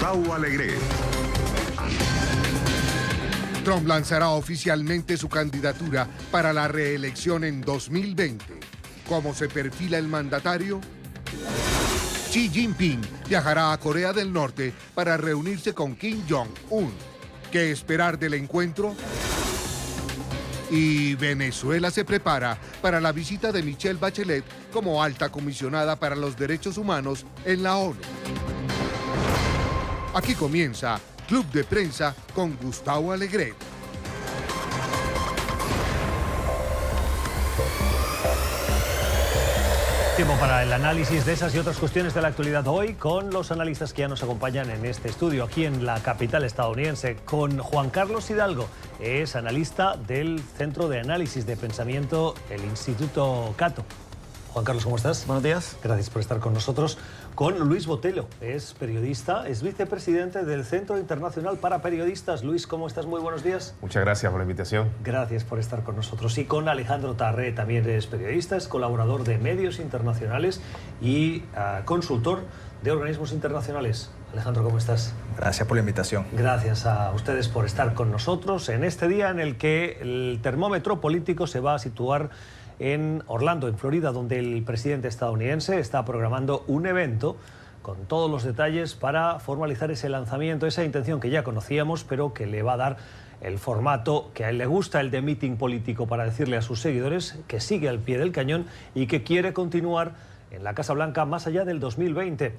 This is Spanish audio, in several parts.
Gustavo Alegret. Trump lanzará oficialmente su candidatura para la reelección en 2020. ¿Cómo se perfila el mandatario? Xi Jinping viajará a Corea del Norte para reunirse con Kim Jong-un. ¿Qué esperar del encuentro? Y Venezuela se prepara para la visita de Michelle Bachelet como alta comisionada para los derechos humanos en la ONU. Aquí comienza Club de Prensa con Gustavo Alegret. Tiempo para el análisis de esas y otras cuestiones de la actualidad hoy con los analistas que ya nos acompañan en este estudio aquí en la capital estadounidense, con Juan Carlos Hidalgo, es analista del Centro de Análisis de Pensamiento, el Instituto Cato. Juan Carlos, ¿cómo estás? Buenos días. Gracias por estar con nosotros. Con Luis Botelho, es periodista, es vicepresidente del Centro Internacional para Periodistas. Luis, ¿cómo estás? Muy buenos días. Muchas gracias por la invitación. Gracias por estar con nosotros. Y con Alejandro Tarré, también es periodista, es colaborador de medios internacionales y consultor de organismos internacionales. Alejandro, ¿cómo estás? Gracias por la invitación. Gracias a ustedes por estar con nosotros en este día en el que el termómetro político se va a situar en Orlando, en Florida, donde el presidente estadounidense está programando un evento con todos los detalles para formalizar ese lanzamiento, esa intención que ya conocíamos, pero que le va a dar el formato que a él le gusta, el de meeting político, para decirle a sus seguidores que sigue al pie del cañón y que quiere continuar en la Casa Blanca más allá del 2020.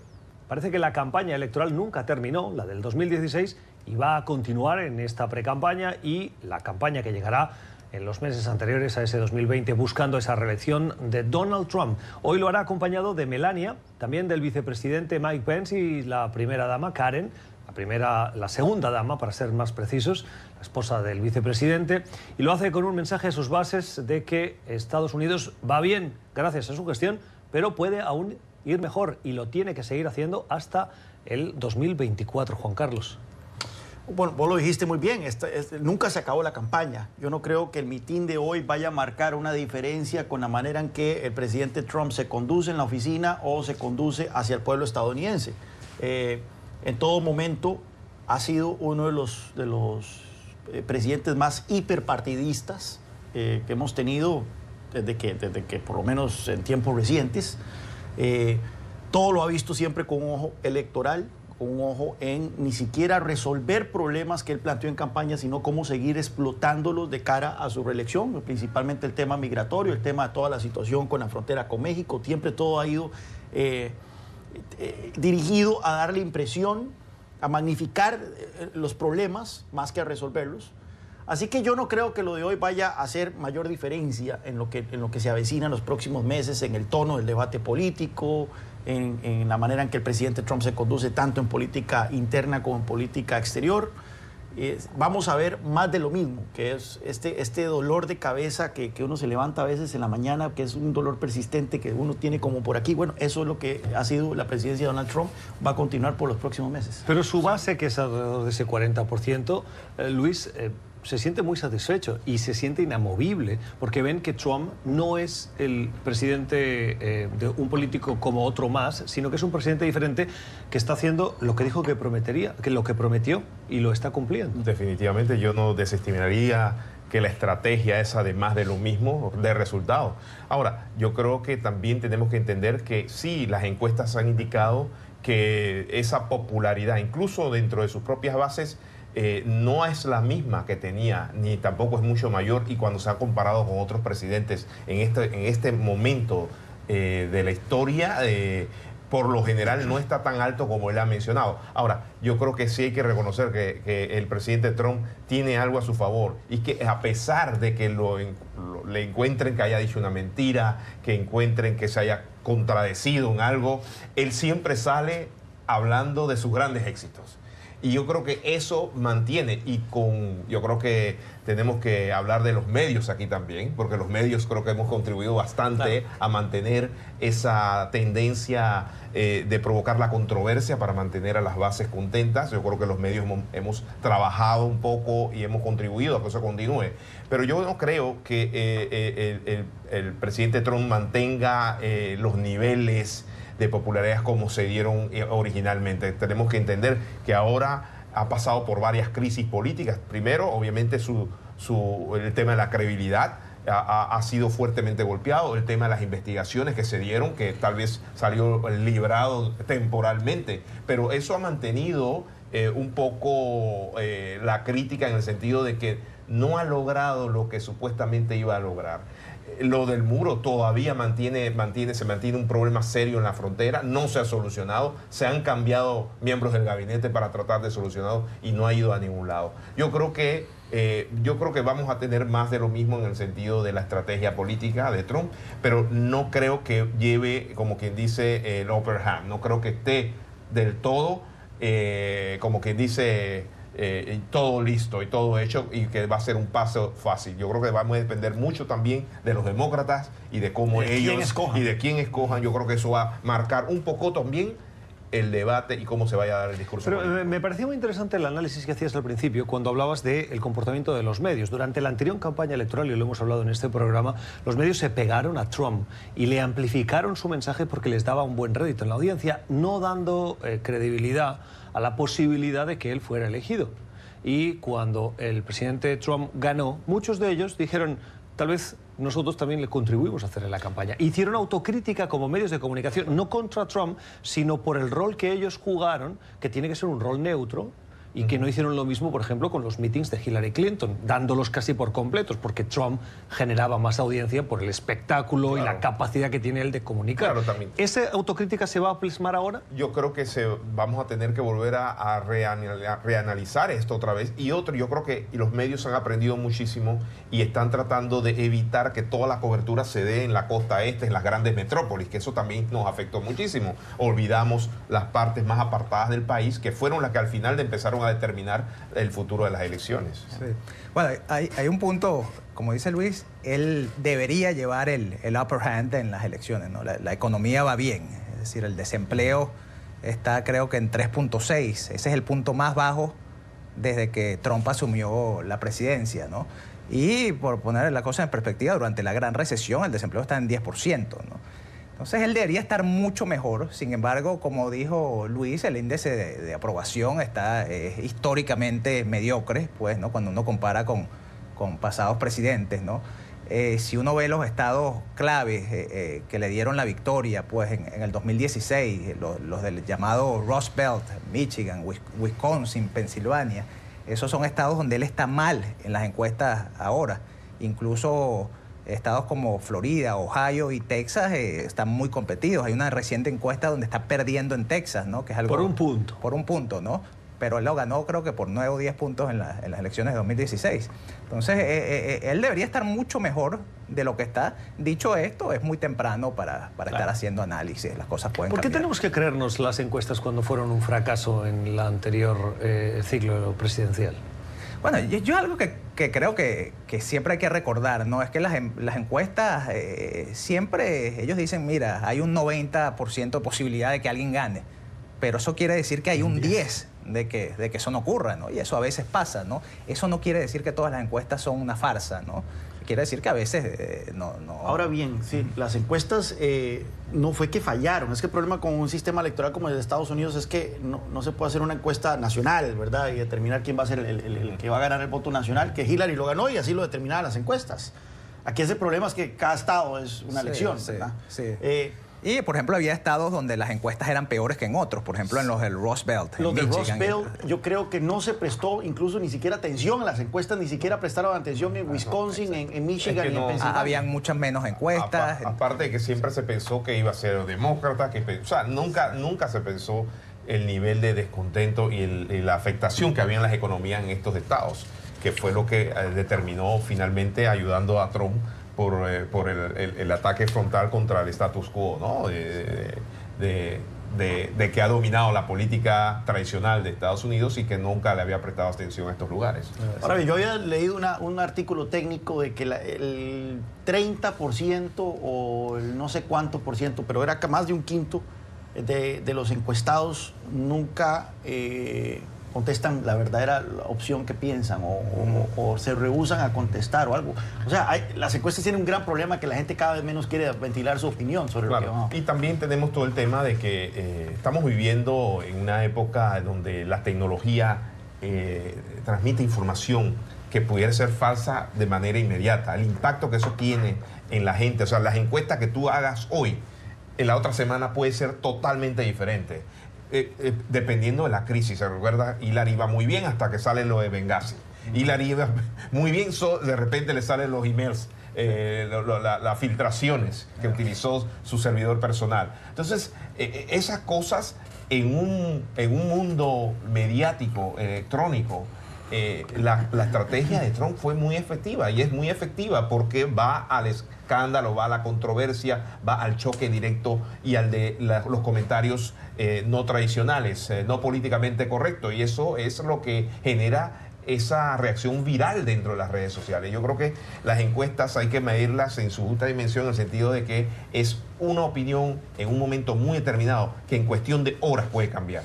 Parece que la campaña electoral nunca terminó, la del 2016, y va a continuar en esta precampaña y la campaña que llegará en los meses anteriores a ese 2020, buscando esa reelección de Donald Trump. Hoy lo hará acompañado de Melania, también del vicepresidente Mike Pence y la primera dama, Karen, la segunda dama, para ser más precisos, la esposa del vicepresidente, y lo hace con un mensaje a sus bases de que Estados Unidos va bien gracias a su gestión, pero puede aún ir mejor y lo tiene que seguir haciendo hasta el 2024, Juan Carlos. Bueno, vos lo dijiste muy bien, nunca se acabó la campaña. Yo no creo que el mitin de hoy vaya a marcar una diferencia con la manera en que el presidente Trump se conduce en la oficina o se conduce hacia el pueblo estadounidense. En todo momento ha sido uno de los presidentes más hiperpartidistas que hemos tenido desde que por lo menos en tiempos recientes. Todo lo ha visto siempre con un ojo electoral, un ojo en ni siquiera resolver problemas que él planteó en campaña, sino cómo seguir explotándolos de cara a su reelección, principalmente el tema migratorio, el tema de toda la situación con la frontera con México. Siempre todo ha ido dirigido a darle impresión, a magnificar los problemas más que a resolverlos. Así que yo no creo que lo de hoy vaya a hacer mayor diferencia en lo que se avecina en los próximos meses, en el tono del debate político, en la manera en que el presidente Trump se conduce tanto en política interna como en política exterior. Vamos a ver más de lo mismo, que es este dolor de cabeza que uno se levanta a veces en la mañana, que es un dolor persistente que uno tiene como por aquí. Bueno, eso es lo que ha sido la presidencia de Donald Trump, va a continuar por los próximos meses. Pero su base, que es alrededor de ese 40%, Luis, se siente muy satisfecho y se siente inamovible, porque ven que Trump no es el presidente de un político como otro más, sino que es un presidente diferente que está haciendo lo que dijo que prometería, que lo que prometió, y lo está cumpliendo. Definitivamente yo no desestimaría que la estrategia esa de más de lo mismo de resultados. Ahora, yo creo que también tenemos que entender que sí, las encuestas han indicado que esa popularidad, incluso dentro de sus propias bases, no es la misma que tenía, ni tampoco es mucho mayor, y cuando se ha comparado con otros presidentes en este momento de la historia, por lo general no está tan alto como él ha mencionado. Ahora, yo creo que sí hay que reconocer que el presidente Trump tiene algo a su favor, y que a pesar de que le encuentren que haya dicho una mentira, que encuentren que se haya contradecido en algo, él siempre sale hablando de sus grandes éxitos. Y yo creo que eso mantiene, yo creo que tenemos que hablar de los medios aquí también, porque los medios creo que hemos contribuido bastante a mantener esa tendencia de provocar la controversia para mantener a las bases contentas. Yo creo que los medios hemos trabajado un poco y hemos contribuido a que eso continúe. Pero yo no creo que el presidente Trump mantenga los niveles de popularidad como se dieron originalmente. Tenemos que entender que ahora ha pasado por varias crisis políticas. Primero, obviamente, el tema de la credibilidad ha sido fuertemente golpeado, el tema de las investigaciones que se dieron, que tal vez salió librado temporalmente, pero eso ha mantenido un poco la crítica en el sentido de que no ha logrado lo que supuestamente iba a lograr. Lo del muro todavía se mantiene un problema serio en la frontera, no se ha solucionado, se han cambiado miembros del gabinete para tratar de solucionarlo y no ha ido a ningún lado. Yo creo que vamos a tener más de lo mismo en el sentido de la estrategia política de Trump, pero no creo que lleve, como quien dice, el upper hand. No creo que esté del todo, como quien dice, todo listo y todo hecho y que va a ser un paso fácil. Yo creo que vamos a depender mucho también de los demócratas y de cómo ellos y de quién escojan. Yo creo que eso va a marcar un poco también el debate y cómo se vaya a dar el discurso. Pero me pareció muy interesante el análisis que hacías al principio cuando hablabas del comportamiento de los medios. Durante la anterior campaña electoral, y lo hemos hablado en este programa, los medios se pegaron a Trump y le amplificaron su mensaje porque les daba un buen rédito en la audiencia, no dando credibilidad a la posibilidad de que él fuera elegido. Y cuando el presidente Trump ganó, muchos de ellos dijeron, tal vez nosotros también le contribuimos a hacer en la campaña. Hicieron autocrítica como medios de comunicación, no contra Trump, sino por el rol que ellos jugaron, que tiene que ser un rol neutro, y que no hicieron lo mismo, por ejemplo, con los mítings de Hillary Clinton, dándolos casi por completos, porque Trump generaba más audiencia por el espectáculo y la capacidad que tiene él de comunicar. Claro, también. ¿Esa autocrítica se va a plasmar ahora? Yo creo que vamos a tener que volver a reanalizar esto otra vez. Y yo creo que los medios han aprendido muchísimo y están tratando de evitar que toda la cobertura se dé en la costa este, en las grandes metrópolis, que eso también nos afectó muchísimo. Olvidamos las partes más apartadas del país, que fueron las que al final empezaron a determinar el futuro de las elecciones. Sí. Bueno, hay un punto, como dice Luis, él debería llevar el upper hand en las elecciones, ¿no? La economía va bien, es decir, el desempleo está creo que en 3.6, ese es el punto más bajo desde que Trump asumió la presidencia, ¿no? Y por poner la cosa en perspectiva, durante la gran recesión el desempleo está en 10%, ¿no? Entonces él debería estar mucho mejor. Sin embargo, como dijo Luis, el índice de aprobación está históricamente mediocre, pues, ¿no? Cuando uno compara con pasados presidentes, ¿no? Si uno ve los estados claves que le dieron la victoria, pues en el 2016, los del llamado Rust Belt, Michigan, Wisconsin, Pensilvania, esos son estados donde él está mal en las encuestas ahora. Incluso estados como Florida, Ohio y Texas están muy competidos. Hay una reciente encuesta donde está perdiendo en Texas, ¿no? Que es algo, por un punto. Por un punto, ¿no? Pero él lo ganó creo que por 9 o 10 puntos en las elecciones de 2016. Entonces, él debería estar mucho mejor de lo que está. Dicho esto, es muy temprano para estar haciendo análisis. Las cosas pueden cambiar. ¿Por qué tenemos que creernos las encuestas cuando fueron un fracaso en la anterior ciclo presidencial? Bueno, yo algo que creo que siempre hay que recordar, ¿no? Es que las encuestas siempre, ellos dicen, mira, hay un 90% de posibilidad de que alguien gane, pero eso quiere decir que hay un 10% de que eso no ocurra, ¿no? Y eso a veces pasa, ¿no? Eso no quiere decir que todas las encuestas son una farsa, ¿no? Quiere decir que a veces no... Ahora bien, sí, las encuestas no fue que fallaron. Es que el problema con un sistema electoral como el de Estados Unidos es que no se puede hacer una encuesta nacional, ¿verdad? Y determinar quién va a ser el que va a ganar el voto nacional, que Hillary lo ganó y así lo determinaban las encuestas. Aquí ese problema es que cada estado es una elección, ¿verdad? Sí. Y, por ejemplo, había estados donde las encuestas eran peores que en otros. Por ejemplo, en los del Rust Belt. Los del Rust Belt, yo creo que no se prestó incluso ni siquiera atención a las encuestas, ni siquiera prestaron atención en Wisconsin, en Michigan y en Pensilvania. Habían muchas menos encuestas. Aparte de que siempre se pensó que iba a ser demócrata, o sea, nunca se pensó el nivel de descontento y la afectación que había en las economías en estos estados, que fue lo que determinó finalmente ayudando a Trump por el ataque frontal contra el status quo, ¿no? De que ha dominado la política tradicional de Estados Unidos y que nunca le había prestado atención a estos lugares. Ahora bien, yo había leído un artículo técnico de que el 30% o el no sé cuánto por ciento, pero era más de un quinto de los encuestados nunca contestan la verdadera opción que piensan o se rehúsan a contestar o algo. O sea, las encuestas tienen un gran problema que la gente cada vez menos quiere ventilar su opinión sobre lo que vamos. Y también tenemos todo el tema de que estamos viviendo en una época donde la tecnología transmite información que pudiera ser falsa de manera inmediata. El impacto que eso tiene en la gente, o sea, las encuestas que tú hagas hoy, en la otra semana puede ser totalmente diferente. Dependiendo de la crisis. ¿Se recuerda? Hillary iba muy bien hasta que sale lo de Benghazi. Hillary iba muy bien, de repente le salen los emails, las filtraciones que utilizó su servidor personal. Entonces, esas cosas en un mundo mediático, electrónico, la estrategia de Trump fue muy efectiva, y es muy efectiva porque va al escándalo, va a la controversia, va al choque directo y al de los comentarios no tradicionales, no políticamente correctos, y eso es lo que genera esa reacción viral dentro de las redes sociales. Yo creo que las encuestas hay que medirlas en su justa dimensión, en el sentido de que es una opinión en un momento muy determinado que en cuestión de horas puede cambiar.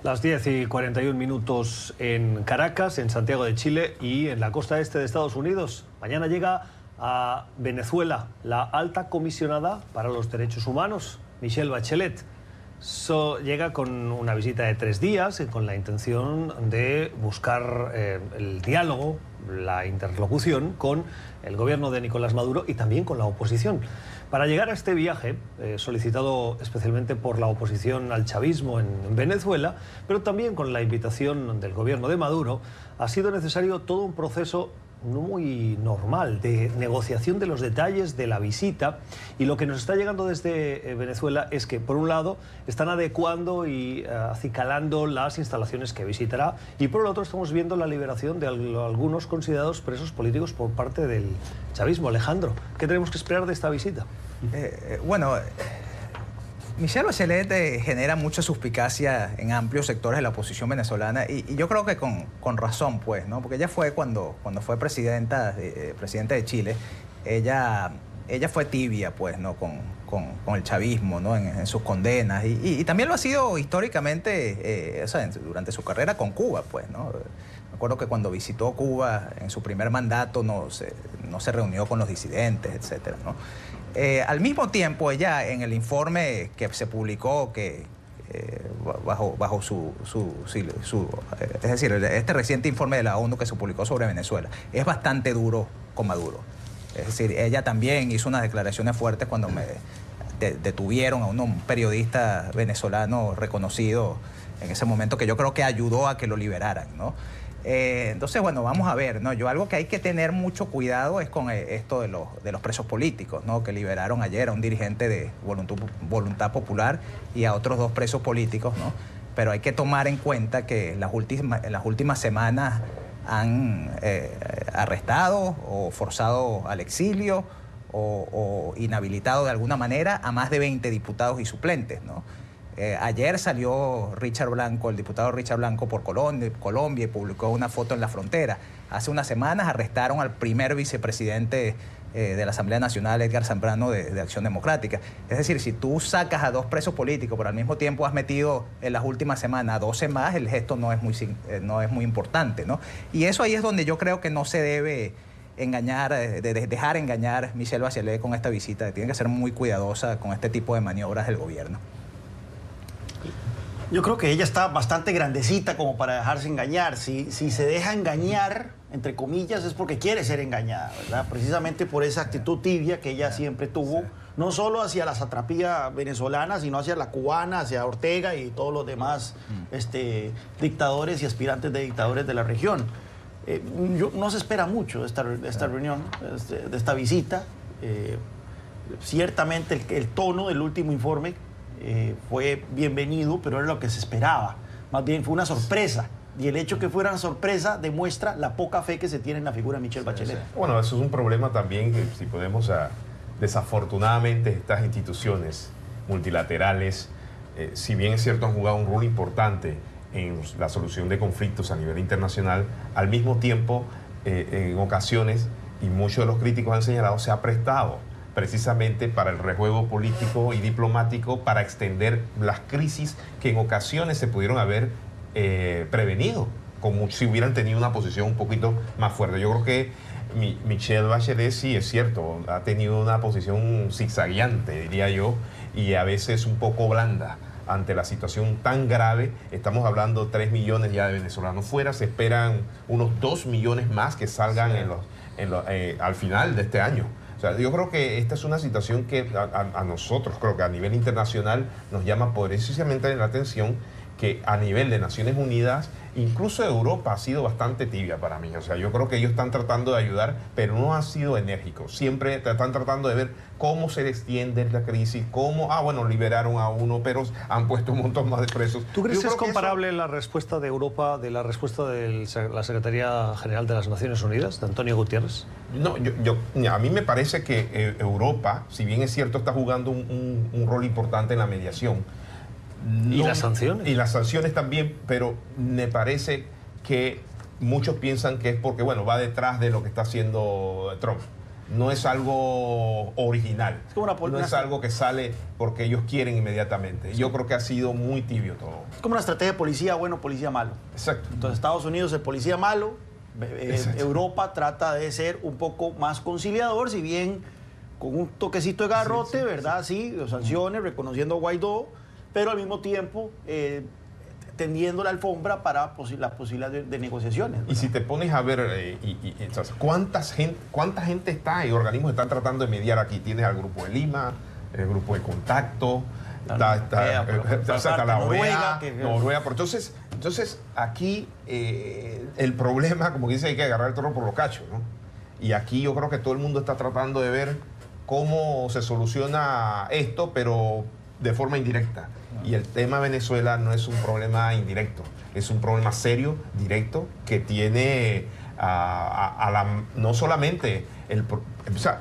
Las 10:41 en Caracas, en Santiago de Chile y en la costa este de Estados Unidos. Mañana llega a Venezuela la alta comisionada para los derechos humanos, Michelle Bachelet. Llega con una visita de 3 días con la intención de buscar el diálogo, la interlocución con el gobierno de Nicolás Maduro y también con la oposición. Para llegar a este viaje, solicitado especialmente por la oposición al chavismo en Venezuela, pero también con la invitación del gobierno de Maduro, ha sido necesario todo un proceso no muy normal de negociación de los detalles de la visita, y lo que nos está llegando desde Venezuela es que, por un lado, están adecuando y acicalando las instalaciones que visitará, y por el otro estamos viendo la liberación de algunos considerados presos políticos por parte del chavismo. Alejandro, ¿qué tenemos que esperar de esta visita? Bueno, Michelle Bachelet genera mucha suspicacia en amplios sectores de la oposición venezolana, y yo creo que con razón, pues, ¿no? Porque ella fue, cuando fue presidenta de Chile, ella fue tibia, pues, ¿no? Con el chavismo, ¿no? En sus condenas, y también lo ha sido históricamente, durante su carrera con Cuba, pues, ¿no? Me acuerdo que cuando visitó Cuba en su primer mandato no se reunió con los disidentes, etcétera, ¿no? Al mismo tiempo, ella, en el informe que se publicó, bajo es decir, este reciente informe de la ONU que se publicó sobre Venezuela, es bastante duro con Maduro. Es decir, ella también hizo unas declaraciones fuertes cuando detuvieron a un periodista venezolano reconocido en ese momento, que yo creo que ayudó a que lo liberaran, ¿no? Entonces, bueno, vamos a ver, ¿no? Algo que hay que tener mucho cuidado es con esto de los presos políticos, ¿no? Que liberaron ayer a un dirigente de Voluntad Popular y a otros 2 presos políticos, ¿no? Pero hay que tomar en cuenta que en las últimas semanas han arrestado o forzado al exilio o inhabilitado de alguna manera a más de 20 diputados y suplentes, ¿no? Ayer salió el diputado Richard Blanco por Colombia, y publicó una foto en la frontera. Hace unas semanas arrestaron al primer vicepresidente de la Asamblea Nacional, Edgar Zambrano, de Acción Democrática. Es decir, si tú sacas a 2 presos políticos, pero al mismo tiempo has metido en las últimas semanas a 12 más, el gesto no es muy importante, ¿no? Y eso ahí es donde yo creo que no se debe dejar engañar Michelle Bachelet con esta visita. Tiene que ser muy cuidadosa con este tipo de maniobras del gobierno. Yo creo que ella está bastante grandecita como para dejarse engañar. Si se deja engañar, entre comillas, es porque quiere ser engañada, ¿verdad? Precisamente por esa actitud tibia que ella siempre tuvo, sí, no solo hacia la satrapía venezolana, sino hacia la cubana, hacia Ortega y todos los demás dictadores y aspirantes de dictadores de la región. No se espera mucho de esta reunión, de esta visita. Ciertamente el tono del último informe fue bienvenido, pero era lo que se esperaba. Más bien fue una sorpresa. Y el hecho que fuera una sorpresa demuestra la poca fe que se tiene en la figura de Michelle Bachelet. Sí. Bueno, eso es un problema también, que si podemos, desafortunadamente, estas instituciones multilaterales, si bien es cierto han jugado un rol importante en la solución de conflictos a nivel internacional, al mismo tiempo, en ocasiones, y muchos de los críticos han señalado, se ha prestado precisamente para el rejuego político y diplomático, para extender las crisis que en ocasiones se pudieron haber prevenido, como si hubieran tenido una posición un poquito más fuerte. Yo creo que Michelle Bachelet sí es cierto, ha tenido una posición zigzagueante, diría yo, y a veces un poco blanda ante la situación tan grave. Estamos hablando de 3 millones ya de venezolanos fuera, se esperan unos 2 millones más que salgan al final de este año. O sea, yo creo que esta es una situación que a nosotros, creo que a nivel internacional, nos llama poderosamente la atención, que a nivel de Naciones Unidas, incluso Europa ha sido bastante tibia para mí. O sea, yo creo que ellos están tratando de ayudar, pero no han sido enérgicos. Siempre están tratando de ver cómo se extiende la crisis, cómo, bueno, liberaron a uno, pero han puesto un montón más de presos. ¿Tú crees que es comparable eso... la respuesta de Europa de la respuesta de la Secretaría General de las Naciones Unidas, de Antonio Guterres? No, a mí me parece que Europa, si bien es cierto, está jugando un rol importante en la mediación. ¿Y las sanciones? Y las sanciones también, pero me parece que muchos piensan que es porque, bueno, va detrás de lo que está haciendo Trump. No es algo original, no es algo que sale porque ellos quieren inmediatamente. Yo creo que ha sido muy tibio todo. Es como una estrategia de policía bueno, policía malo. Exacto. Entonces Estados Unidos es policía malo, Europa trata de ser un poco más conciliador, si bien con un toquecito de garrote, ¿verdad? Sí, sanciones, reconociendo a Guaidó, pero al mismo tiempo tendiendo la alfombra para las posibilidades de negociaciones, ¿verdad? Y si te pones a ver entonces, ¿cuánta gente está y organismos están tratando de mediar aquí? Tienes al Grupo de Lima, el Grupo de Contacto, está la OEA, Noruega. Entonces aquí el problema, como dice, hay que agarrar el toro por los cachos, ¿no? Y aquí yo creo que todo el mundo está tratando de ver cómo se soluciona esto, pero de forma indirecta. Y el tema Venezuela no es un problema indirecto, es un problema serio, directo, que tiene no solamente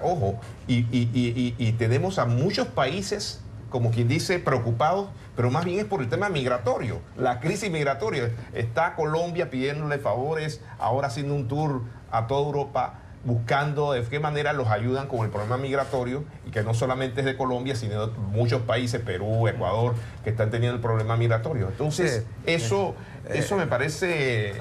ojo, y tenemos a muchos países, como quien dice, preocupados, pero más bien es por el tema migratorio, la crisis migratoria. Está Colombia pidiéndole favores, ahora haciendo un tour a toda Europa, buscando de qué manera los ayudan con el problema migratorio, y que no solamente es de Colombia, sino de muchos países, Perú, Ecuador, que están teniendo el problema migratorio. Entonces, eso me parece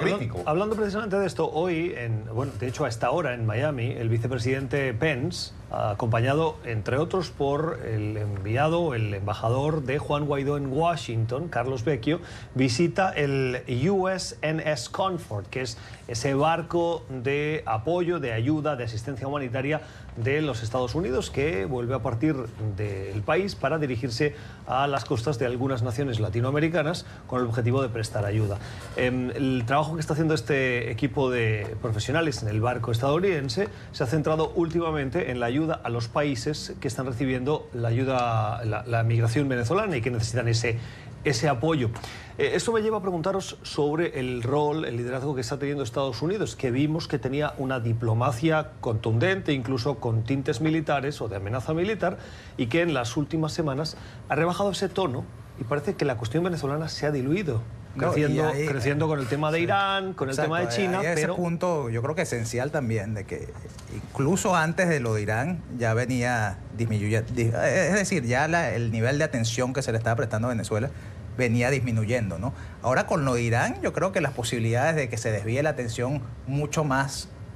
crítico. Hablando precisamente de esto, hoy, de hecho a esta hora en Miami, el vicepresidente Pence, acompañado entre otros por el embajador de Juan Guaidó en Washington, Carlos Vecchio, visita el USNS Comfort, que es ese barco de apoyo, de ayuda, de asistencia humanitaria de los Estados Unidos, que vuelve a partir del país para dirigirse a las costas de algunas naciones latinoamericanas con el objetivo de prestar ayuda. El trabajo que está haciendo este equipo de profesionales en el barco estadounidense se ha centrado últimamente en la ayuda a los países que están recibiendo la migración venezolana y que necesitan ese apoyo. Esto me lleva a preguntaros sobre el rol, el liderazgo que está teniendo Estados Unidos, que vimos que tenía una diplomacia contundente, incluso con tintes militares o de amenaza militar, y que en las últimas semanas ha rebajado ese tono y parece que la cuestión venezolana se ha diluido. Creciendo con el tema de Irán, con el tema de China. Pero ese punto yo creo que es esencial también, de que incluso antes de lo de Irán ya venía disminuyendo. Es decir, ya el nivel de atención que se le estaba prestando a Venezuela venía disminuyendo, ¿no? Ahora con lo de Irán yo creo que las posibilidades de que se desvíe la atención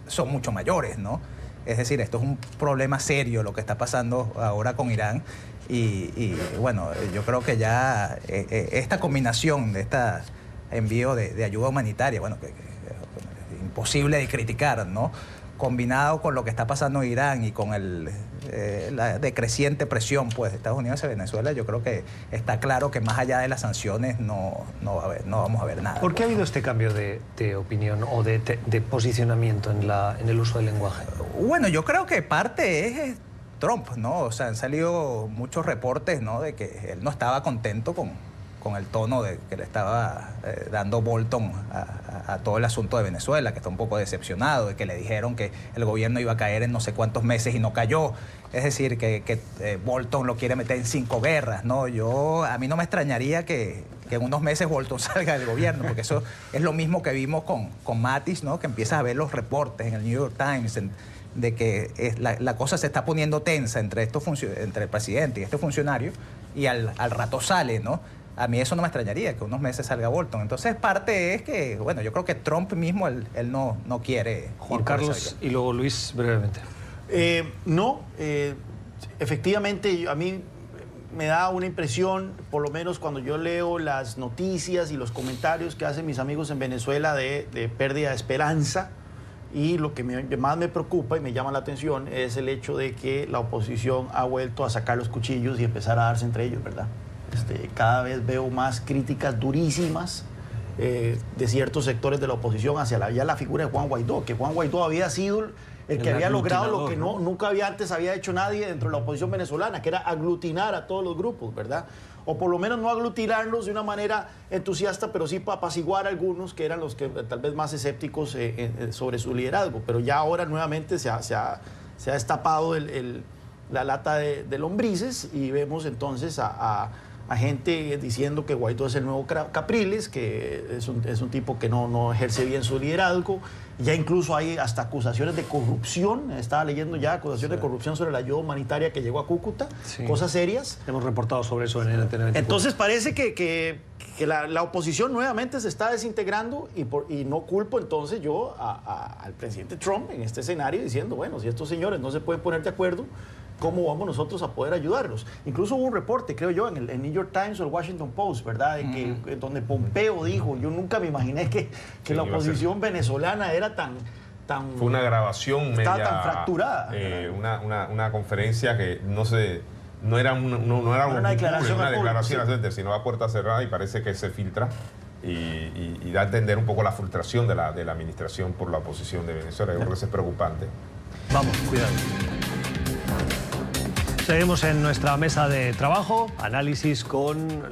son mucho mayores, ¿no? Es decir, esto es un problema serio lo que está pasando ahora con Irán. Y bueno, yo creo que ya esta combinación de este envío de ayuda humanitaria, bueno, que es imposible de criticar, ¿no? Combinado con lo que está pasando en Irán y con la decreciente presión, pues, de Estados Unidos hacia Venezuela, yo creo que está claro que más allá de las sanciones no vamos a ver nada. ¿Por qué ha habido este cambio de opinión o de posicionamiento en el uso del lenguaje? Bueno, yo creo que parte es Trump, ¿no? O sea, han salido muchos reportes, ¿no?, de que él no estaba contento con el tono que le estaba dando Bolton a todo el asunto de Venezuela, que está un poco decepcionado, de que le dijeron que el gobierno iba a caer en no sé cuántos meses y no cayó. Es decir, que Bolton lo quiere meter en 5 guerras, ¿no? A mí no me extrañaría que en unos meses Bolton salga del gobierno, porque eso es lo mismo que vimos con Mattis, ¿no? Que empiezas a ver los reportes en el New York Times de que la cosa se está poniendo tensa entre el presidente y este funcionario, y al rato sale, ¿no?, a mí eso no me extrañaría, que unos meses salga Bolton. Entonces, parte es que, bueno, yo creo que Trump mismo, él no quiere. Juan Carlos y luego Luis, brevemente. Efectivamente, a mí me da una impresión, por lo menos cuando yo leo las noticias y los comentarios que hacen mis amigos en Venezuela de pérdida de esperanza, y lo que más me preocupa y me llama la atención es el hecho de que la oposición ha vuelto a sacar los cuchillos y empezar a darse entre ellos, ¿verdad? Cada vez veo más críticas durísimas de ciertos sectores de la oposición hacia la figura de Juan Guaidó, que Juan Guaidó había sido el que había logrado lo que nunca antes había hecho nadie dentro de la oposición venezolana, que era aglutinar a todos los grupos, ¿verdad? O por lo menos no aglutinarlos de una manera entusiasta, pero sí para apaciguar a algunos que eran los que tal vez más escépticos sobre su liderazgo. Pero ya ahora nuevamente se ha destapado la lata de lombrices y vemos entonces a gente diciendo que Guaidó es el nuevo Capriles, que es un tipo que no ejerce bien su liderazgo. Ya incluso hay hasta acusaciones de corrupción. Estaba leyendo ya acusaciones de corrupción sobre la ayuda humanitaria que llegó a Cúcuta. Sí. Cosas serias. Hemos reportado sobre eso en el TN24. Entonces parece que la oposición nuevamente se está desintegrando y no culpo entonces yo al presidente Trump en este escenario diciendo, bueno, si estos señores no se pueden poner de acuerdo, ¿cómo vamos nosotros a poder ayudarlos? Incluso hubo un reporte, creo yo, en el New York Times o el Washington Post, ¿verdad? Donde Pompeo dijo, yo nunca me imaginé que la oposición venezolana era tan... Fue una grabación media... Estaba tan fracturada. Una conferencia que no era una declaración, sino a puerta cerrada, y parece que se filtra y da a entender un poco la frustración de la administración por la oposición de Venezuela. Yo creo que eso es preocupante. Vamos, cuidado. Seguimos en nuestra mesa de trabajo, análisis con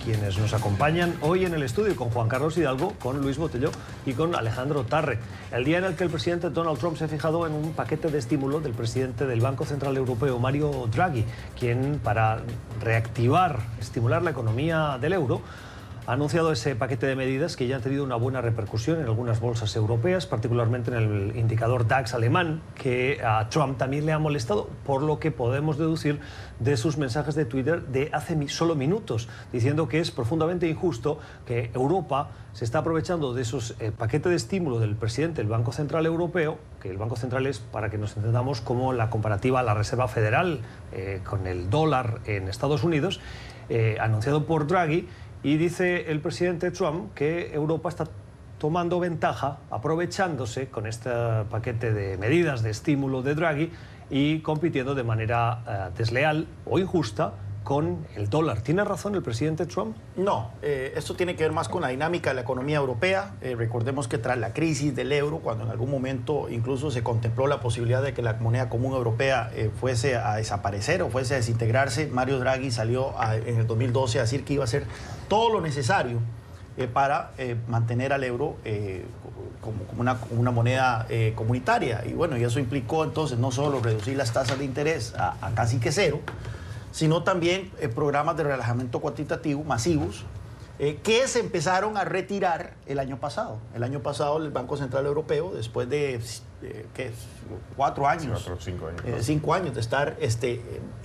quienes nos acompañan hoy en el estudio, con Juan Carlos Hidalgo, con Luis Botelló y con Alejandro Tarre. El día en el que el presidente Donald Trump se ha fijado en un paquete de estímulo del presidente del Banco Central Europeo, Mario Draghi, quien, para estimular la economía del euro, ha anunciado ese paquete de medidas que ya han tenido una buena repercusión en algunas bolsas europeas, particularmente en el indicador DAX alemán, que a Trump también le ha molestado, por lo que podemos deducir de sus mensajes de Twitter de hace solo minutos, diciendo que es profundamente injusto que Europa se está aprovechando de esos paquetes de estímulo del presidente del Banco Central Europeo, que el Banco Central es, para que nos entendamos, como la comparativa a la Reserva Federal con el dólar en Estados Unidos, anunciado por Draghi. Y dice el presidente Trump que Europa está tomando ventaja, aprovechándose con este paquete de medidas de estímulo de Draghi y compitiendo de manera desleal o injusta con el dólar. ¿Tiene razón el presidente Trump? No, esto tiene que ver más con la dinámica de la economía europea. Recordemos que tras la crisis del euro, cuando en algún momento incluso se contempló la posibilidad de que la moneda común europea fuese a desaparecer o fuese a desintegrarse, Mario Draghi salió en el 2012 a decir que iba a hacer todo lo necesario para mantener al euro como una moneda comunitaria. Y bueno, y eso implicó entonces no solo reducir las tasas de interés a casi que cero, sino también programas de relajamiento cuantitativo masivos que se empezaron a retirar el año pasado. El año pasado el Banco Central Europeo, después de 4 años, 5 años de estar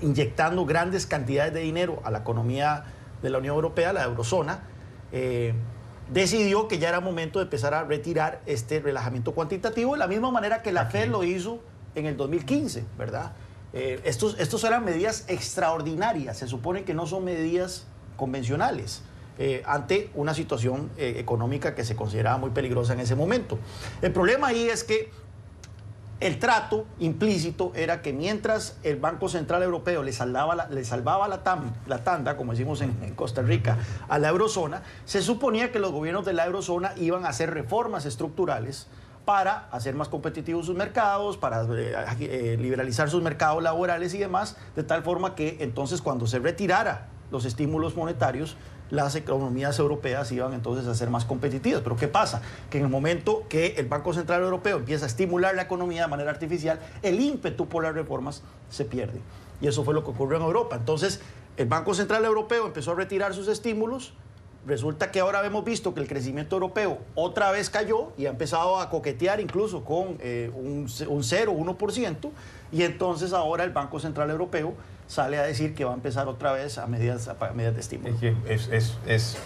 inyectando grandes cantidades de dinero a la economía de la Unión Europea, la eurozona, decidió que ya era momento de empezar a retirar este relajamiento cuantitativo de la misma manera que la Fed lo hizo en el 2015, ¿verdad? Estos eran medidas extraordinarias, se supone que no son medidas convencionales ante una situación económica que se consideraba muy peligrosa en ese momento. El problema ahí es que el trato implícito era que mientras el Banco Central Europeo le salvaba la tanda, como decimos en Costa Rica, a la eurozona, se suponía que los gobiernos de la eurozona iban a hacer reformas estructurales para hacer más competitivos sus mercados, para liberalizar sus mercados laborales y demás, de tal forma que entonces cuando se retirara los estímulos monetarios, las economías europeas iban entonces a ser más competitivas. Pero ¿qué pasa? Que en el momento que el Banco Central Europeo empieza a estimular la economía de manera artificial, el ímpetu por las reformas se pierde. Y eso fue lo que ocurrió en Europa. Entonces, el Banco Central Europeo empezó a retirar sus estímulos. Resulta que ahora hemos visto que el crecimiento europeo otra vez cayó y ha empezado a coquetear incluso con un 0, 1%, y entonces ahora el Banco Central Europeo sale a decir que va a empezar otra vez a medidas de estímulo. Es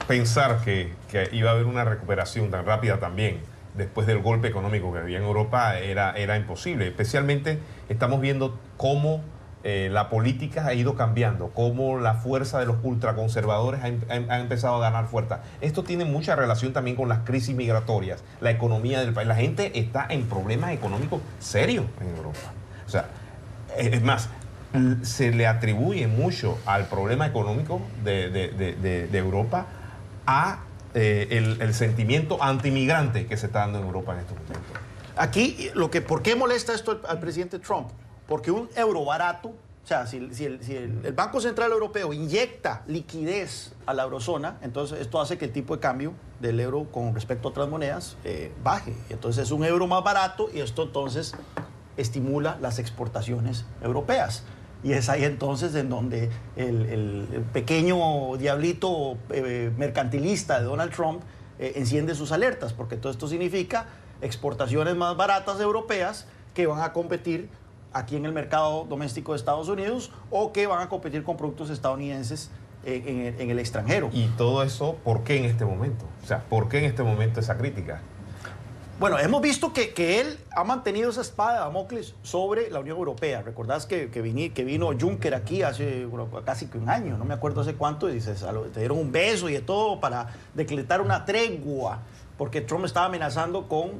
pensar que iba a haber una recuperación tan rápida también después del golpe económico que había en Europa era imposible. Especialmente estamos viendo cómo la política ha ido cambiando, cómo la fuerza de los ultraconservadores ha empezado a ganar fuerza. Esto tiene mucha relación también con las crisis migratorias, la economía del país. La gente está en problemas económicos serios en Europa. O sea, es más, se le atribuye mucho al problema económico de Europa a el sentimiento antimigrante que se está dando en Europa en estos momentos. Aquí, ¿por qué molesta esto al presidente Trump? Porque un euro barato, o sea, si el Banco Central Europeo inyecta liquidez a la eurozona, entonces esto hace que el tipo de cambio del euro con respecto a otras monedas baje. Entonces es un euro más barato y esto entonces estimula las exportaciones europeas. Y es ahí entonces en donde el pequeño diablito mercantilista de Donald Trump enciende sus alertas, porque todo esto significa exportaciones más baratas europeas que van a competir aquí en el mercado doméstico de Estados Unidos o que van a competir con productos estadounidenses en el extranjero. Y todo eso, ¿por qué en este momento? O sea, ¿por qué en este momento esa crítica? Bueno, hemos visto que él ha mantenido esa espada de Damocles sobre la Unión Europea. Recordás que vino Juncker aquí hace casi que un año, no me acuerdo hace cuánto, y te dieron un beso y de todo para decretar una tregua, porque Trump estaba amenazando con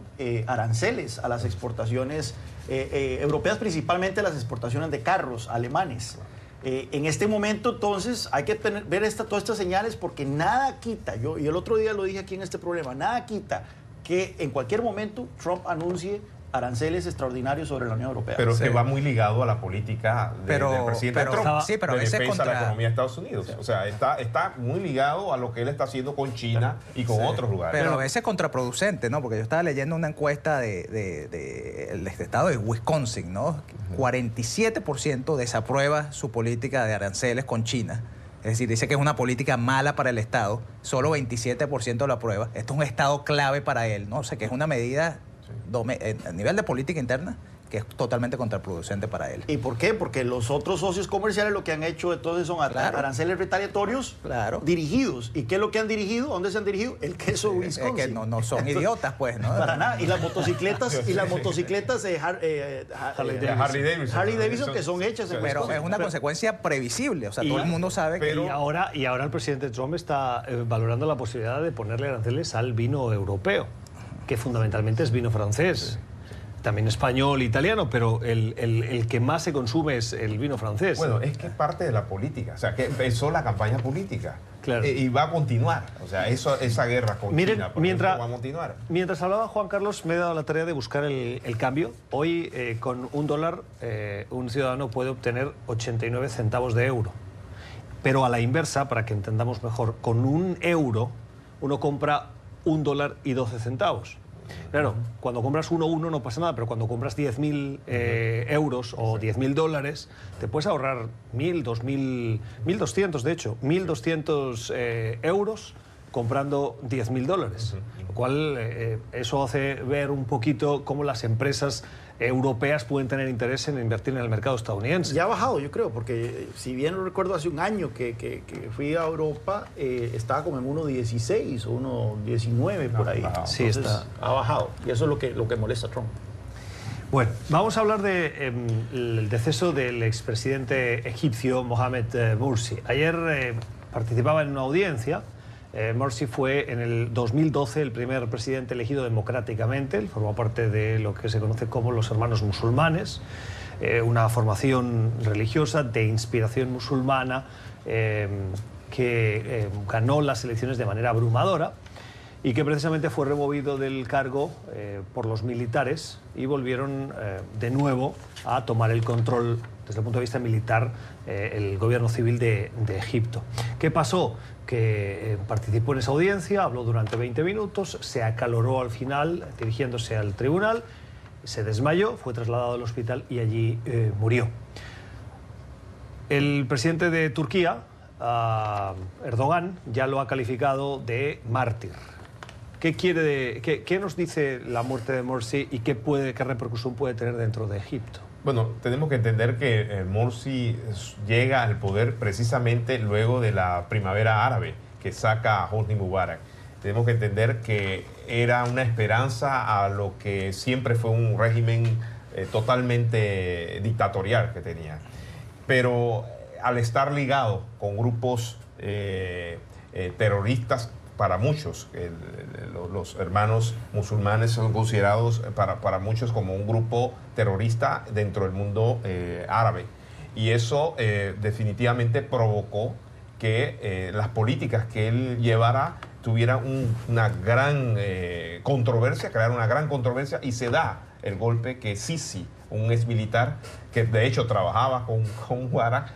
aranceles a las exportaciones europeas, principalmente las exportaciones de carros alemanes. En este momento, entonces, hay que ver todas estas señales, porque nada quita, y el otro día lo dije aquí en este programa, nada quita que en cualquier momento Trump anuncie aranceles extraordinarios sobre la Unión Europea. Pero que va muy ligado a la política del presidente Trump, pero de defensa contra de la economía de Estados Unidos. O sea, está muy ligado a lo que él está haciendo con China y con otros lugares. Pero a veces es contraproducente, ¿no? Porque yo estaba leyendo una encuesta del estado de Wisconsin, ¿no? 47% desaprueba su política de aranceles con China. Es decir, dice que es una política mala para el Estado. Solo 27% lo aprueba. Esto es un Estado clave para él, ¿no? O sea, que es una medida a nivel de política interna que es totalmente contraproducente para él. ¿Y por qué? Porque los otros socios comerciales lo que han hecho entonces son aranceles retaliatorios dirigidos. ¿Y qué es lo que han dirigido? ¿Dónde se han dirigido? El queso Wisconsin. Es que no son idiotas, pues, ¿no? Para nada. Y las motocicletas, de Harley Davidson que son hechas en Pero Wisconsin. es una consecuencia previsible. O sea, todo el mundo sabe que... Y ahora el presidente Trump está valorando la posibilidad de ponerle aranceles al vino europeo, que fundamentalmente es vino francés. También español, italiano, pero el que más se consume es el vino francés. Bueno, es que es parte de la política. O sea, que empezó la campaña política. Claro. Y va a continuar. O sea, esa guerra con China, por ejemplo, va a continuar. Mientras hablaba Juan Carlos, me he dado la tarea de buscar el cambio. Hoy, con $1, un ciudadano puede obtener 89 centavos de euro. Pero a la inversa, para que entendamos mejor, con €1 uno compra $1.12. Claro, cuando compras 1 no pasa nada, pero cuando compras 10.000 euros o 10.000 dólares, te puedes ahorrar 1.000, 2.000, 1.200, de hecho, 1.200 euros comprando 10.000 dólares. Lo cual, eso hace ver un poquito cómo las empresas europeas pueden tener interés en invertir en el mercado estadounidense. Ya ha bajado, yo creo, porque si bien lo recuerdo hace un año que fui a Europa, estaba como en 1.16 o 1.19 por ahí. Sí, entonces, ha bajado. Y eso es lo que molesta a Trump. Bueno, vamos a hablar del deceso del expresidente egipcio Mohamed Morsi. Ayer participaba en una audiencia. Morsi fue en el 2012 el primer presidente elegido democráticamente. Él formó parte de lo que se conoce como los Hermanos Musulmanes, una formación religiosa de inspiración musulmana que ganó las elecciones de manera abrumadora y que precisamente fue removido del cargo por los militares y volvieron de nuevo a tomar el control desde el punto de vista militar el gobierno civil de Egipto. ¿Qué pasó? Que participó en esa audiencia, habló durante 20 minutos, se acaloró al final dirigiéndose al tribunal, se desmayó, fue trasladado al hospital y allí murió. El presidente de Turquía, Erdogan, ya lo ha calificado de mártir. ¿Qué nos dice la muerte de Morsi y qué repercusión puede tener dentro de Egipto? Bueno, tenemos que entender que Morsi llega al poder precisamente luego de la primavera árabe que saca a Hosni Mubarak. Tenemos que entender que era una esperanza a lo que siempre fue un régimen totalmente dictatorial que tenía. Pero al estar ligado con grupos terroristas, para muchos, los hermanos musulmanes son considerados para muchos como un grupo terrorista dentro del mundo árabe. Y eso definitivamente provocó que las políticas que él llevara tuvieran una gran controversia, crearon una gran controversia, y se da el golpe que Sisi, un ex militar que de hecho trabajaba con Mubarak,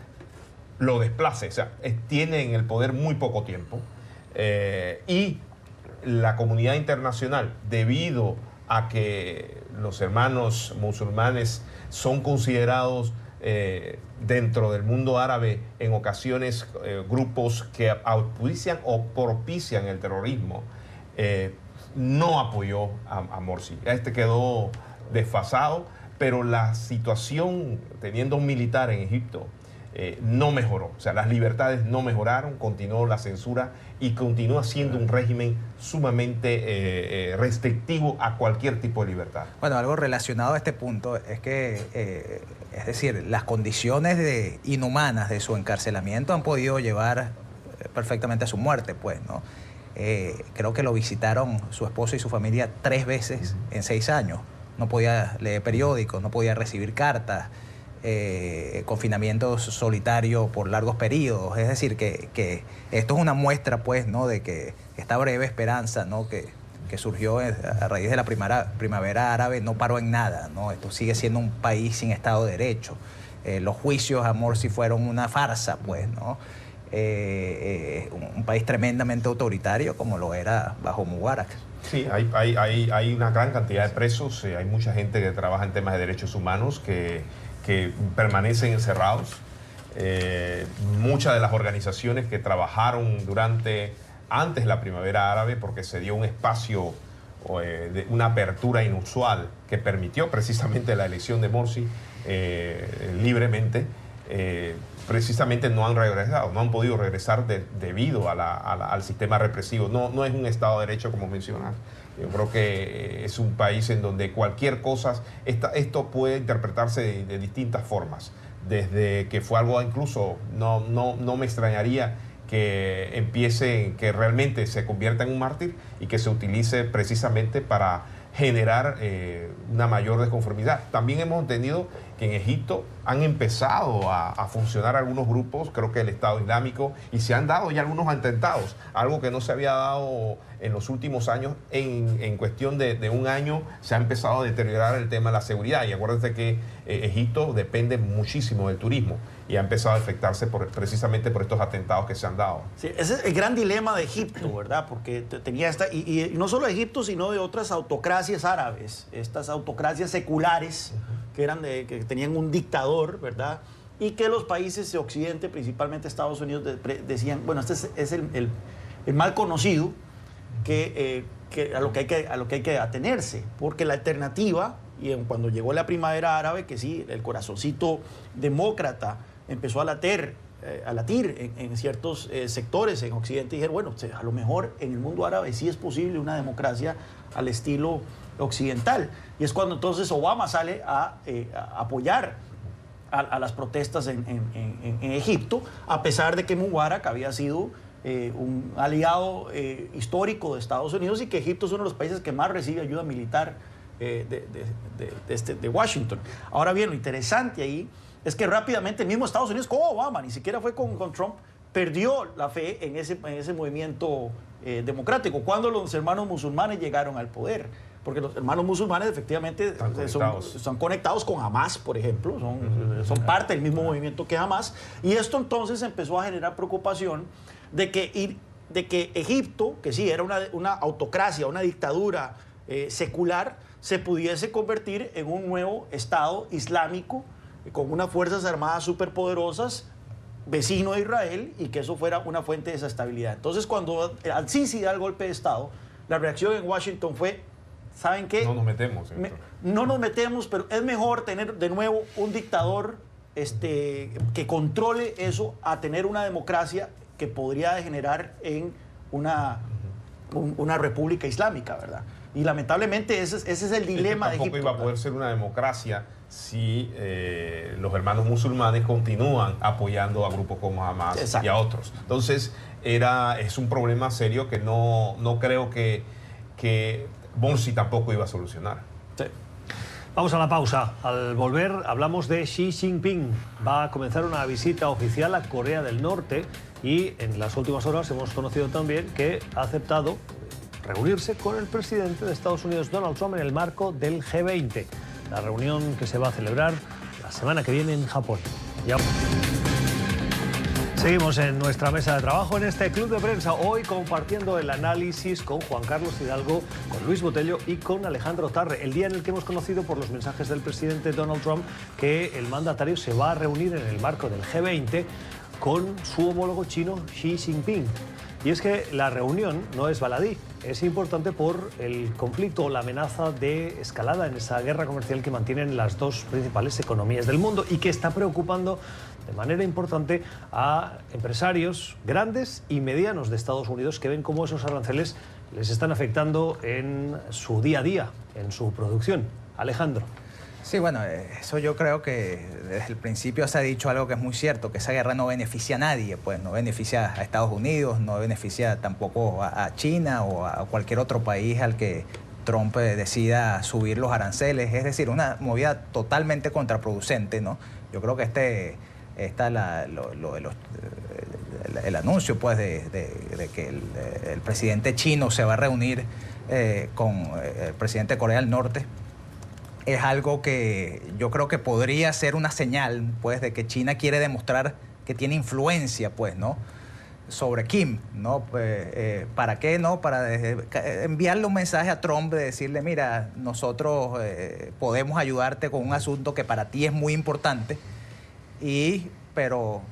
lo desplace. O sea, tiene en el poder muy poco tiempo. Y la comunidad internacional, debido a que los hermanos musulmanes son considerados dentro del mundo árabe en ocasiones grupos que auspician o propician el terrorismo, no apoyó a Morsi. Quedó desfasado, pero la situación, teniendo un militar en Egipto, no mejoró. O sea, las libertades no mejoraron, continuó la censura y continúa siendo un régimen sumamente restrictivo a cualquier tipo de libertad. Bueno, algo relacionado a este punto es que, es decir, las condiciones inhumanas de su encarcelamiento han podido llevar perfectamente a su muerte, pues, ¿no? Creo que lo visitaron su esposo y su familia 3 veces en 6 años. No podía leer periódicos, no podía recibir cartas. Confinamiento solitario por largos periodos. Es decir, que esto es una muestra, pues, ¿no?, de que esta breve esperanza, ¿no?, que surgió a raíz de la primavera árabe no paró en nada, ¿no? Esto sigue siendo un país sin Estado de Derecho. Los juicios a Morsi fueron una farsa, pues, ¿no? Un país tremendamente autoritario como lo era bajo Mubarak. Sí, hay una gran cantidad de presos, hay mucha gente que trabaja en temas de derechos humanos que permanecen encerrados. Muchas de las organizaciones que trabajaron antes de la primavera árabe, porque se dio un espacio, una apertura inusual que permitió precisamente la elección de Morsi libremente, precisamente no han regresado, no han podido regresar debido al sistema represivo. No es un Estado de Derecho, como mencionas. Yo creo que es un país en donde cualquier cosa, esto puede interpretarse de distintas formas. Desde que fue algo, incluso no me extrañaría que realmente se convierta en un mártir y que se utilice precisamente para generar una mayor desconformidad. También hemos entendido que en Egipto han empezado a funcionar algunos grupos, creo que el Estado Islámico, y se han dado ya algunos atentados, algo que no se había dado en los últimos años. En cuestión de un año se ha empezado a deteriorar el tema de la seguridad, y acuérdense que Egipto depende muchísimo del turismo y ha empezado a afectarse precisamente por estos atentados que se han dado. Sí, ese es el gran dilema de Egipto, ¿verdad? Porque tenía y no solo de Egipto, sino de otras autocracias árabes, estas autocracias seculares que tenían un dictador, ¿verdad? Y que los países de Occidente, principalmente Estados Unidos, decían, bueno, este es el mal conocido a lo que hay que atenerse, porque la alternativa, y cuando llegó la primavera árabe, que sí, el corazoncito demócrata empezó a latir en ciertos sectores en Occidente, y dijeron, bueno, a lo mejor en el mundo árabe sí es posible una democracia al estilo occidental. Y es cuando entonces Obama sale a apoyar a las protestas en Egipto, a pesar de que Mubarak había sido un aliado histórico de Estados Unidos, y que Egipto es uno de los países que más recibe ayuda militar de Washington. Ahora bien, lo interesante ahí es que rápidamente el mismo Estados Unidos, con Obama, ni siquiera fue con Trump, perdió la fe en ese movimiento democrático cuando los hermanos musulmanes llegaron al poder. Porque los hermanos musulmanes efectivamente son conectados con Hamas, por ejemplo, son parte del mismo movimiento que Hamas, y esto entonces empezó a generar preocupación de que Egipto, que sí era una autocracia, una dictadura secular, se pudiese convertir en un nuevo Estado islámico con unas fuerzas armadas superpoderosas, vecino de Israel, y que eso fuera una fuente de desestabilidad. Entonces, cuando al-Sisi da el golpe de Estado, la reacción en Washington fue ¿saben qué? No nos metemos. No nos metemos, pero es mejor tener de nuevo un dictador que controle eso a tener una democracia que podría degenerar en una república islámica, ¿verdad? Y lamentablemente ese es el dilema de Egipto. Tampoco iba a poder ser una democracia si los hermanos musulmanes continúan apoyando a grupos como Hamas. Exacto. Y a otros. Entonces, es un problema serio que no creo que Morsi tampoco iba a solucionar. Sí. Vamos a la pausa. Al volver hablamos de Xi Jinping. Va a comenzar una visita oficial a Corea del Norte y en las últimas horas hemos conocido también que ha aceptado reunirse con el presidente de Estados Unidos, Donald Trump, en el marco del G20, la reunión que se va a celebrar la semana que viene en Japón. Ya. Seguimos en nuestra mesa de trabajo en este club de prensa, hoy compartiendo el análisis con Juan Carlos Hidalgo, con Luis Botello y con Alejandro Tarre, el día en el que hemos conocido por los mensajes del presidente Donald Trump que el mandatario se va a reunir en el marco del G20 con su homólogo chino Xi Jinping. Y es que la reunión no es baladí, es importante por el conflicto o la amenaza de escalada en esa guerra comercial que mantienen las dos principales economías del mundo y que está preocupando de manera importante a empresarios grandes y medianos de Estados Unidos que ven cómo esos aranceles les están afectando en su día a día, en su producción. Alejandro. Sí, bueno, eso yo creo que desde el principio se ha dicho algo que es muy cierto, que esa guerra no beneficia a nadie, pues no beneficia a Estados Unidos, no beneficia tampoco a China o a cualquier otro país al que Trump decida subir los aranceles, es decir, una movida totalmente contraproducente, ¿no? Yo creo que el anuncio pues de que el presidente chino se va a reunir con el presidente de Corea del Norte es algo que yo creo que podría ser una señal pues de que China quiere demostrar que tiene influencia pues, ¿no?, sobre Kim, ¿no? ¿Para qué? ¿No? Para enviarle un mensaje a Trump de decirle, mira, nosotros podemos ayudarte con un asunto que para ti es muy importante, pero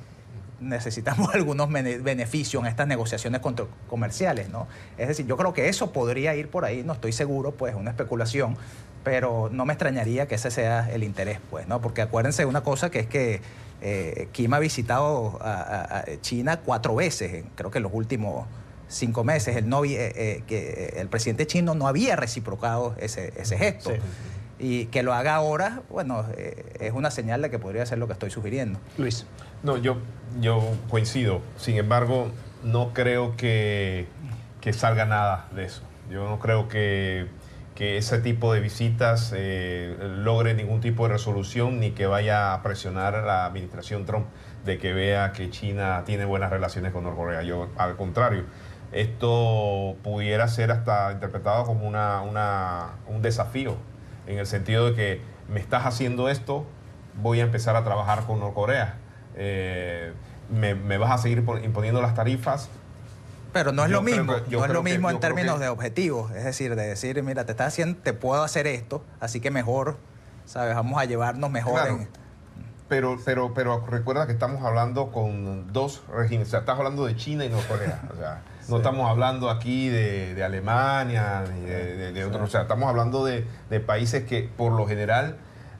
necesitamos algunos beneficios en estas negociaciones comerciales, ¿no? Es decir, yo creo que eso podría ir por ahí, no estoy seguro, pues, una especulación, pero no me extrañaría que ese sea el interés, pues, ¿no? Porque acuérdense de una cosa, que es que Kim ha visitado a China 4 veces, creo que en los últimos 5 meses. El presidente chino no había reciprocado ese gesto. Sí. Y que lo haga ahora, bueno, es una señal de que podría ser lo que estoy sugiriendo. Luis. No, yo coincido. Sin embargo, no creo que salga nada de eso. Yo no creo que ese tipo de visitas logre ningún tipo de resolución ni que vaya a presionar a la administración Trump de que vea que China tiene buenas relaciones con Norcorea. Yo, al contrario, esto pudiera ser hasta interpretado como un desafío, en el sentido de que me estás haciendo esto, voy a empezar a trabajar con Norcorea. Me vas a seguir imponiendo las tarifas. Pero no es lo mismo, no es lo mismo en términos de objetivos, es decir, de decir, mira, te puedo hacer esto, así que mejor, ¿sabes? Vamos a llevarnos mejor. Claro. Pero recuerda que estamos hablando con dos regímenes, o sea, estás hablando de China y Norcorea, o sea, sí. No estamos hablando aquí de Alemania ni de otros, o sea, estamos hablando de países que por lo general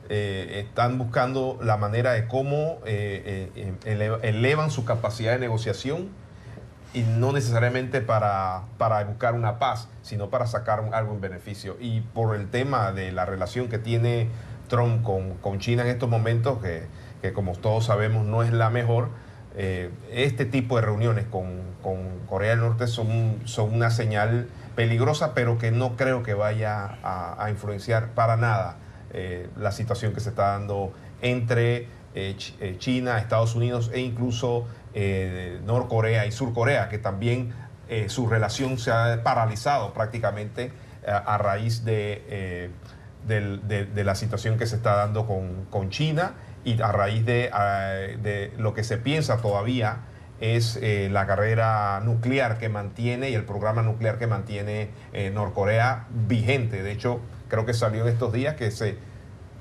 están buscando la manera de cómo elevan su capacidad de negociación, y no necesariamente para buscar una paz, sino para sacar algo en beneficio. Y por el tema de la relación que tiene Trump con China en estos momentos, que como todos sabemos no es la mejor, este tipo de reuniones con Corea del Norte son una señal peligrosa, pero que no creo que vaya a influenciar para nada la situación que se está dando entre China, Estados Unidos e incluso Norcorea y Surcorea, que también su relación se ha paralizado prácticamente a raíz de la situación que se está dando con China, y a raíz de lo que se piensa todavía es la carrera nuclear que mantiene y el programa nuclear que mantiene Norcorea vigente. De hecho, creo que salió en estos días que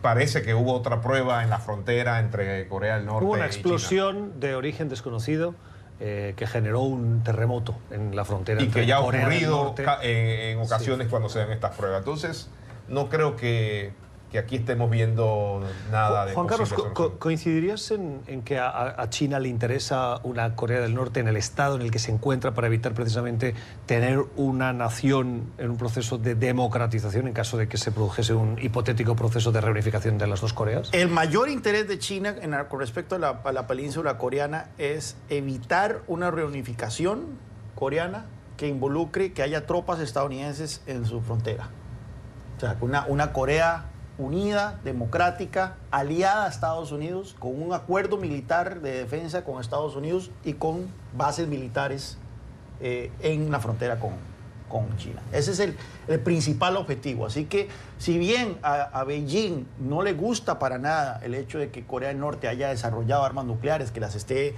parece que hubo otra prueba en la frontera entre Corea del Norte y China. Hubo una explosión de origen desconocido que generó un terremoto en la frontera. Y que ya ha Corea del ocurrido Norte. en ocasiones cuando se dan estas pruebas. Entonces, no creo que aquí estemos viendo nada de Juan Carlos, posible solución. ¿coincidirías en que a China le interesa una Corea del Norte en el estado en el que se encuentra para evitar precisamente tener una nación en un proceso de democratización en caso de que se produjese un hipotético proceso de reunificación de las dos Coreas? El mayor interés de China con respecto a la península coreana es evitar una reunificación coreana que involucre que haya tropas estadounidenses en su frontera. O sea, una Corea unida, democrática, aliada a Estados Unidos, con un acuerdo militar de defensa con Estados Unidos y con bases militares en la frontera con China. Ese es el principal objetivo. Así que, si bien a Beijing no le gusta para nada el hecho de que Corea del Norte haya desarrollado armas nucleares, que las esté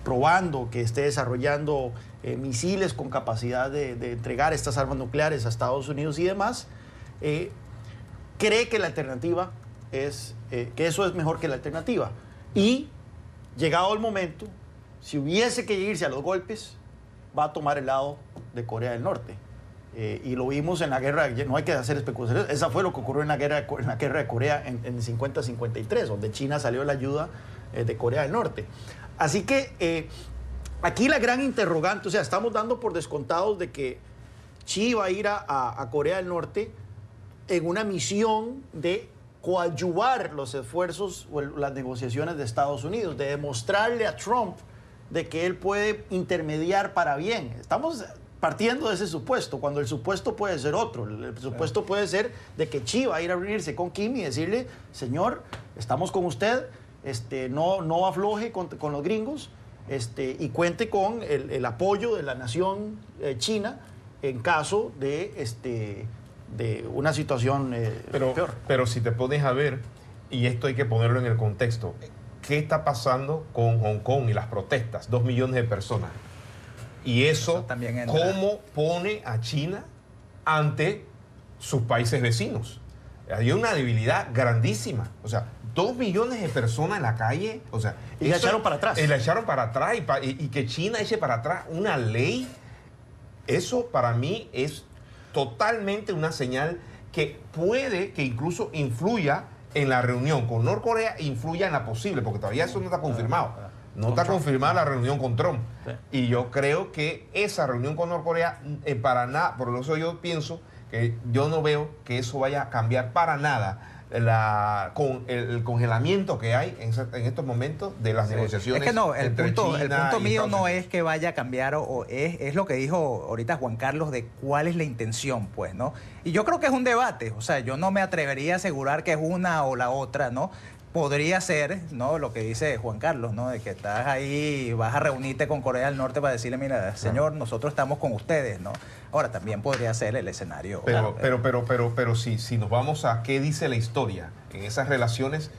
probando, que esté desarrollando misiles con capacidad de entregar estas armas nucleares a Estados Unidos y demás, cree que la alternativa es, que eso es mejor que la alternativa. Y, llegado el momento, si hubiese que irse a los golpes, va a tomar el lado de Corea del Norte. Y lo vimos en la guerra, no hay que hacer especulaciones, esa fue lo que ocurrió en la guerra de Corea en el 50-53, donde China salió a la ayuda de Corea del Norte. Así que aquí la gran interrogante, o sea, estamos dando por descontados de que Xi va a ir a Corea del Norte en una misión de coadyuvar los esfuerzos o las negociaciones de Estados Unidos, de demostrarle a Trump de que él puede intermediar para bien. Estamos partiendo de ese supuesto, cuando el supuesto puede ser otro. El supuesto puede ser de que Xi va a ir a reunirse con Kim y decirle, señor, estamos con usted, no afloje con los gringos, y cuente con el apoyo de la nación china en caso de una situación peor. Pero si te pones a ver, y esto hay que ponerlo en el contexto, ¿qué está pasando con Hong Kong y las protestas? 2 millones de personas. Y eso también entra. ¿Cómo pone a China ante sus países vecinos? Hay una debilidad grandísima. O sea, 2 millones de personas en la calle. O sea, y la echaron para atrás. La echaron para atrás. Y que China eche para atrás una ley, eso para mí es totalmente una señal que puede que incluso influya en la reunión con Norcorea, influya en la posible, porque todavía eso no está confirmado. No está confirmada la reunión con Trump. Sí. Y yo creo que esa reunión con Norcorea, para nada, por eso yo pienso que yo no veo que eso vaya a cambiar para nada con el congelamiento que hay en estos momentos de las negociaciones. Es que no, el punto mío no Unidos. es que vaya a cambiar, es lo que dijo ahorita Juan Carlos de cuál es la intención, pues, ¿no? Y yo creo que es un debate, o sea, yo no me atrevería a asegurar que es una o la otra, ¿no? Podría ser, ¿no? Lo que dice Juan Carlos, ¿no? De que estás ahí, vas a reunirte con Corea del Norte para decirle, mira, señor, nosotros estamos con ustedes, ¿no? Ahora, también podría ser el escenario. Pero si nos vamos a qué dice la historia en esas relaciones,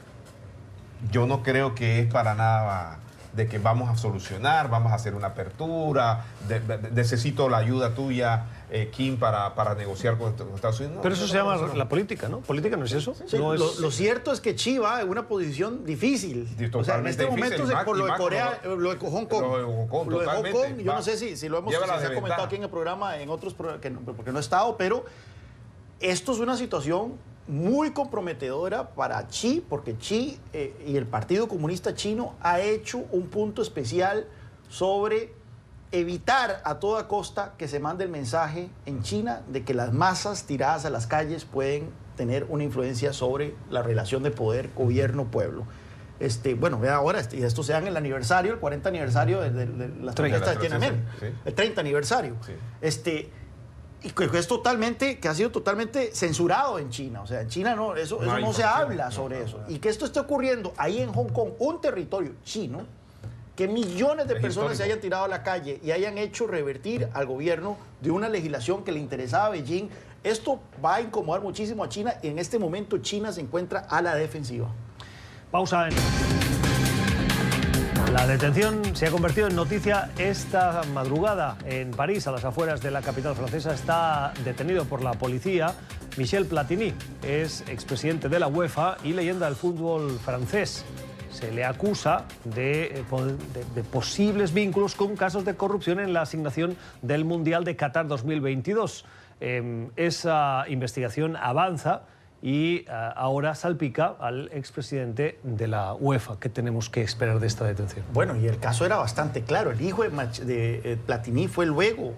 yo no creo que es para nada de que vamos a solucionar, vamos a hacer una apertura, necesito la ayuda tuya, Kim, para negociar con Estados Unidos. No, pero eso se llama la política, ¿no? ¿Política no es eso? Sí, no es... Lo cierto es que Xi va en una posición difícil. O sea, en este momento, por lo de Corea, lo de Hong Kong. Lo de Hong Kong, yo no sé si lo hemos comentado aquí en el programa, en otros porque no he estado, pero esto es una situación muy comprometedora para Xi, porque Xi y el Partido Comunista Chino ha hecho un punto especial sobre evitar a toda costa que se mande el mensaje en China de que las masas tiradas a las calles pueden tener una influencia sobre la relación de poder gobierno-pueblo. Bueno, vea ahora, y esto se da en el aniversario, el 40 aniversario de las protestas de Tiananmen, sí. El 30 aniversario. Sí. Y que es que ha sido totalmente censurado en China. O sea, en China eso no se habla sobre eso. Y que esto esté ocurriendo ahí en Hong Kong, un territorio chino, que millones de personas se hayan tirado a la calle y hayan hecho revertir al gobierno de una legislación que le interesaba a Beijing, esto va a incomodar muchísimo a China y en este momento China se encuentra a la defensiva. Pausa. La detención se ha convertido en noticia esta madrugada en París, a las afueras de la capital francesa. Está detenido por la policía Michel Platini. Es expresidente de la UEFA y leyenda del fútbol francés. se le acusa de posibles vínculos con casos de corrupción en la asignación del Mundial de Qatar 2022. Esa investigación avanza y ahora salpica al expresidente de la UEFA. ¿Qué tenemos que esperar de esta detención? Bueno, y el caso era bastante claro. El hijo de Platini fue luego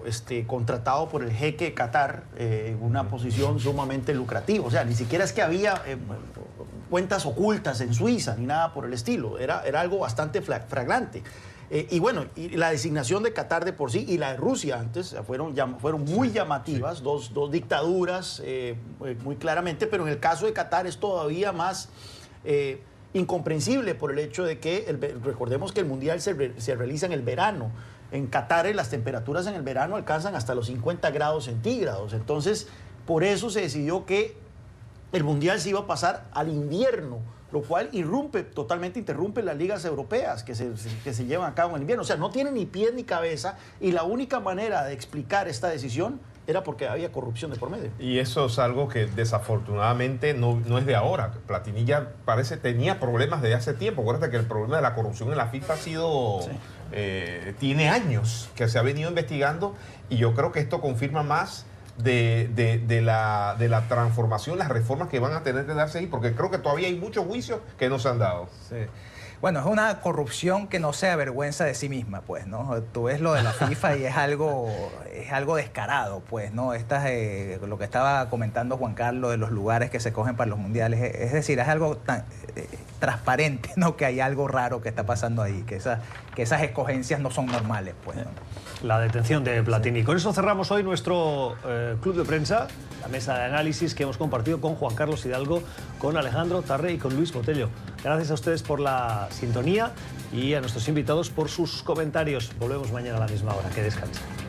contratado por el jeque Qatar en una posición sumamente lucrativa. O sea, ni siquiera es que había cuentas ocultas en Suiza ni nada por el estilo. Era algo bastante flagrante. Y bueno, y la designación de Qatar de por sí y la de Rusia antes fueron muy llamativas, sí. dos dictaduras muy claramente, pero en el caso de Qatar es todavía más incomprensible por el hecho de que, recordemos que el Mundial se realiza en el verano. En Qatar las temperaturas en el verano alcanzan hasta los 50 grados centígrados. Entonces, por eso se decidió que el Mundial se iba a pasar al invierno, lo cual totalmente interrumpe las ligas europeas que se llevan a cabo en el invierno. O sea, no tiene ni pie ni cabeza, y la única manera de explicar esta decisión era porque había corrupción de por medio. Y eso es algo que desafortunadamente no es de ahora. Platini ya tenía problemas desde hace tiempo. Acuérdate que el problema de la corrupción en la FIFA ha sido... Sí. Tiene años que se ha venido investigando, y yo creo que esto confirma más de la transformación, las reformas que van a tener que darse ahí, porque creo que todavía hay muchos juicios que no se han dado. Sí. Bueno, es una corrupción que no se avergüenza de sí misma, pues, ¿no? Tú ves lo de la FIFA y es algo descarado, pues, ¿no? Lo que estaba comentando Juan Carlos de los lugares que se cogen para los mundiales, es decir, es algo tan transparente, ¿no? Que hay algo raro que está pasando ahí, que esas escogencias no son normales, pues, ¿no? La detención de Platini. Sí. Con eso cerramos hoy nuestro club de prensa, la mesa de análisis que hemos compartido con Juan Carlos Hidalgo, con Alejandro Tarré y con Luis Botello. Gracias a ustedes por la sintonía y a nuestros invitados por sus comentarios. Volvemos mañana a la misma hora. Que descansen.